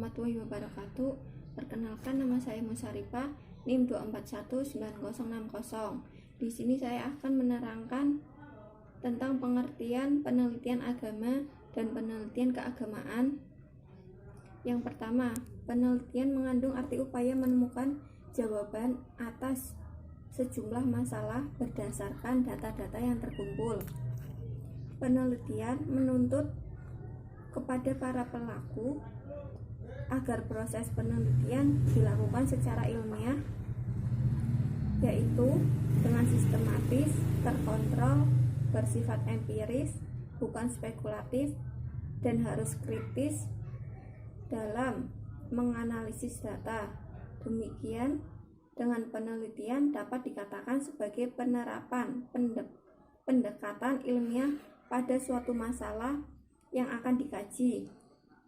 warahmatullahi wabarakatuh. Perkenalkan, nama saya Musarifah, NIM 2419060. Di sini saya akan menerangkan tentang pengertian penelitian agama dan penelitian keagamaan. Yang pertama, penelitian mengandung arti upaya menemukan jawaban atas sejumlah masalah berdasarkan data-data yang terkumpul. Penelitian menuntut kepada para pelaku agar proses penelitian dilakukan secara ilmiah, yaitu dengan sistematis, terkontrol, bersifat empiris, bukan spekulatif, dan harus kritis dalam menganalisis data. Demikian, dengan penelitian dapat dikatakan sebagai penerapan pendekatan ilmiah pada suatu masalah yang akan dikaji.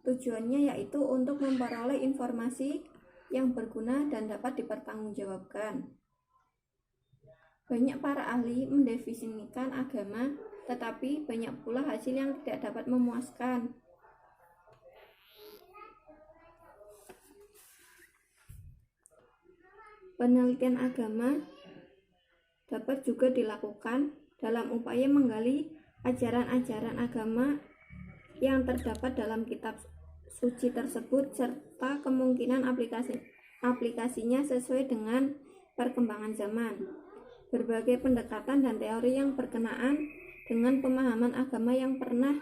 Tujuannya yaitu untuk memperoleh informasi yang berguna dan dapat dipertanggungjawabkan. Banyak para ahli mendefinisikan agama, tetapi banyak pula hasil yang tidak dapat memuaskan. Penelitian agama dapat juga dilakukan dalam upaya menggali ajaran-ajaran agama yang terdapat dalam kitab suci tersebut serta kemungkinan aplikasinya sesuai dengan perkembangan zaman. Berbagai pendekatan dan teori yang berkenaan dengan pemahaman agama yang pernah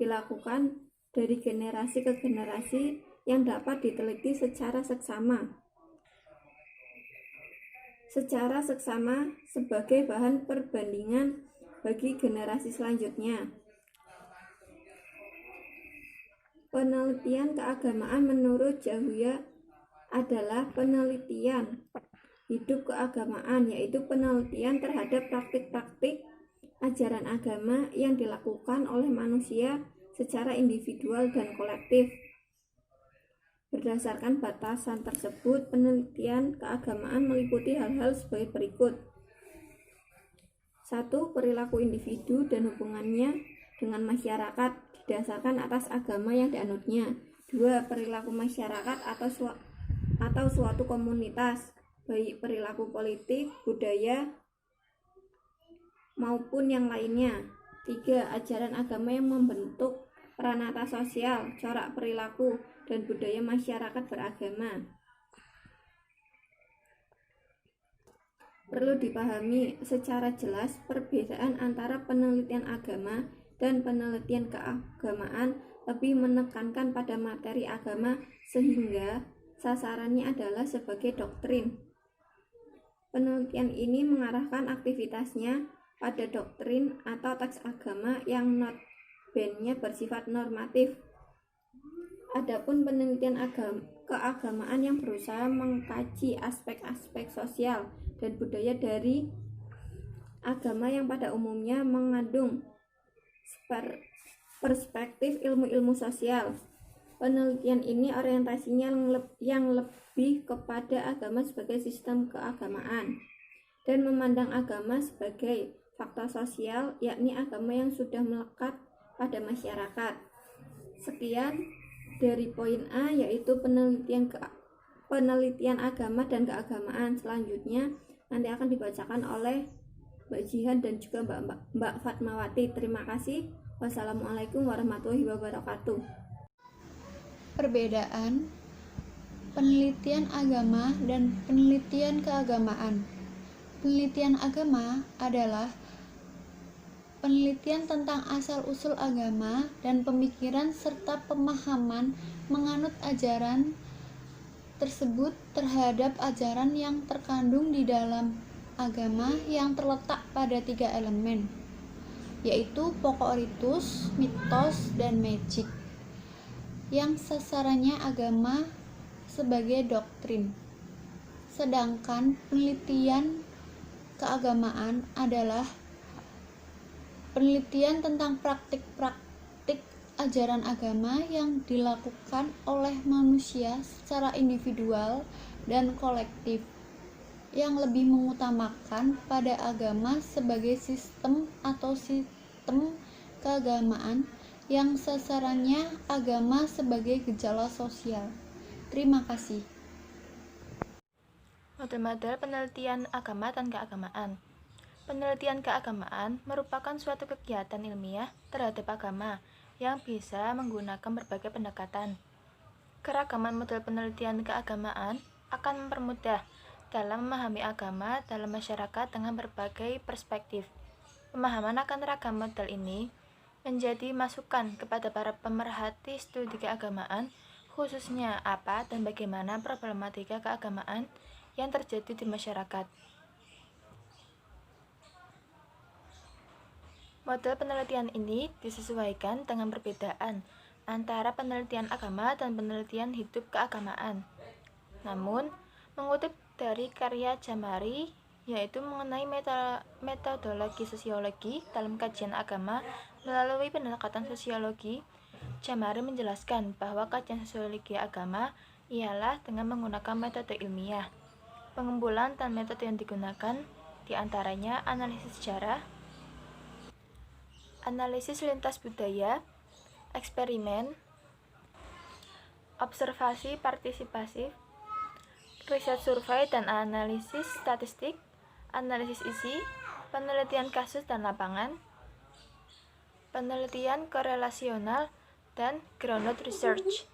dilakukan dari generasi ke generasi yang dapat diteliti secara seksama sebagai bahan perbandingan bagi generasi selanjutnya. Penelitian keagamaan menurut Jahuya adalah penelitian hidup keagamaan, yaitu penelitian terhadap praktik-praktik ajaran agama yang dilakukan oleh manusia secara individual dan kolektif. Berdasarkan batasan tersebut, penelitian keagamaan meliputi hal-hal sebagai berikut. 1. Perilaku individu dan hubungannya dengan masyarakat didasarkan atas agama yang dianutnya. 2. Perilaku masyarakat atau suatu komunitas, baik perilaku politik, budaya, maupun yang lainnya. 3. Ajaran agama yang membentuk peranata sosial, corak perilaku, dan budaya masyarakat beragama. Perlu dipahami secara jelas perbedaan antara penelitian agama dan penelitian keagamaan lebih menekankan pada materi agama sehingga sasarannya adalah sebagai doktrin. Penelitian ini mengarahkan aktivitasnya pada doktrin atau teks agama yang notabene bersifat normatif. Adapun penelitian keagamaan yang berusaha mengkaji aspek-aspek sosial dan budaya dari agama yang pada umumnya mengandung perspektif ilmu-ilmu sosial. Penelitian ini orientasinya yang lebih kepada agama sebagai sistem keagamaan dan memandang agama sebagai faktor sosial, yakni agama yang sudah melekat pada masyarakat. Sekian dari poin A, yaitu penelitian agama dan keagamaan. Selanjutnya nanti akan dibacakan oleh Mbak Jihan dan juga Mbak Fatmawati. Terima kasih. Wassalamualaikum warahmatullahi wabarakatuh. Perbedaan penelitian agama dan penelitian keagamaan. Penelitian agama adalah penelitian tentang asal-usul agama dan pemikiran serta pemahaman menganut ajaran tersebut terhadap ajaran yang terkandung di dalam agama yang terletak pada 3 elemen, yaitu pokok ritus, mitos, dan magic, yang sasarannya agama sebagai doktrin. Sedangkan penelitian keagamaan adalah penelitian tentang praktik-praktik ajaran agama yang dilakukan oleh manusia secara individual dan kolektif, yang lebih mengutamakan pada agama sebagai sistem atau sistem keagamaan yang sasarannya agama sebagai gejala sosial. Terima kasih. Model-model penelitian agama dan keagamaan. Penelitian keagamaan merupakan suatu kegiatan ilmiah terhadap agama yang bisa menggunakan berbagai pendekatan. Keragaman model penelitian keagamaan akan mempermudah dalam memahami agama dalam masyarakat dengan berbagai perspektif. Pemahaman akan ragam model ini menjadi masukan kepada para pemerhati studi keagamaan, khususnya apa dan bagaimana problematika keagamaan yang terjadi di masyarakat. Model penelitian ini disesuaikan dengan perbedaan antara penelitian agama dan penelitian hidup keagamaan. Namun, mengutip dari karya Jamari, yaitu mengenai metodologi sosiologi dalam kajian agama melalui pendekatan sosiologi, Jamari menjelaskan bahwa kajian sosiologi agama ialah dengan menggunakan metode ilmiah. Pengumpulan dan metode yang digunakan diantaranya analisis sejarah, analisis lintas budaya, eksperimen, observasi partisipasif, riset survei dan analisis statistik, analisis isi, penelitian kasus dan lapangan, penelitian korelasional, dan grounded research.